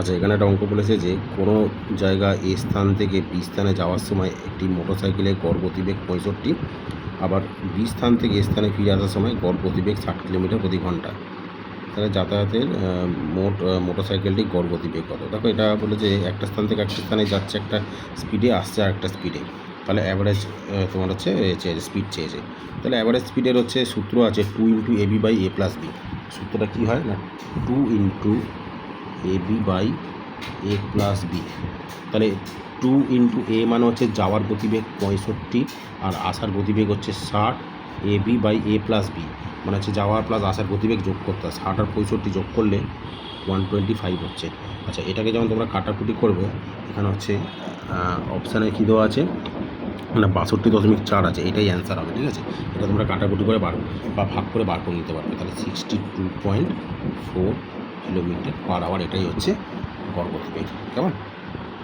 আচ্ছা, এখানে একটা অঙ্ক বলেছে যে কোনো জায়গা এ স্থান থেকে বি স্থানে যাওয়ার সময় একটি মোটরসাইকেলের গড় গতিবেগ 65, আবার বি স্থান থেকে এ স্থানে ফিরে আসার সময় গড় গতিবেগ 60 কিলোমিটার প্রতি ঘন্টা। তাহলে যাতায়াতের মোটরসাইকেলটির গড় গতিবেগ কত? দেখো, এটা বলে যে একটা স্থান থেকে একটা স্থানে যাচ্ছে একটা স্পিডে, আসছে আর একটা স্পিডে। তাহলে অ্যাভারেজ তোমার হচ্ছে স্পিড চেয়েছে। তাহলে অ্যাভারেজ স্পিডের হচ্ছে সূত্র আছে 2 × AB by A plus B. সূত্রটা কী হয় না, 2 × AB by A plus B. তাহলে 2 × A মানে হচ্ছে যাওয়ার গতিবেগ 65 আর আসার গতিবেগ হচ্ছে 60, AB by A plus B মানে হচ্ছে যাওয়ার প্লাস আসার গতিবেগ যোগ করতে হয়। 60 আর 65 যোগ করলে 125 হচ্ছে। আচ্ছা, এটাকে যখন তোমরা কাটাকুটি করবে, এখানে হচ্ছে অপশানে কী দেওয়া আছে মানে 62.4 আছে, এটাই অ্যান্সার হবে। ঠিক আছে, এটা তোমরা কাটাকুটি করে বার বা ভাগ করে বার করে নিতে পারবে। তাহলে 62.4 কিলোমিটার পার আওয়ার এটাই হচ্ছে গড় গতিবেগ। কেমন?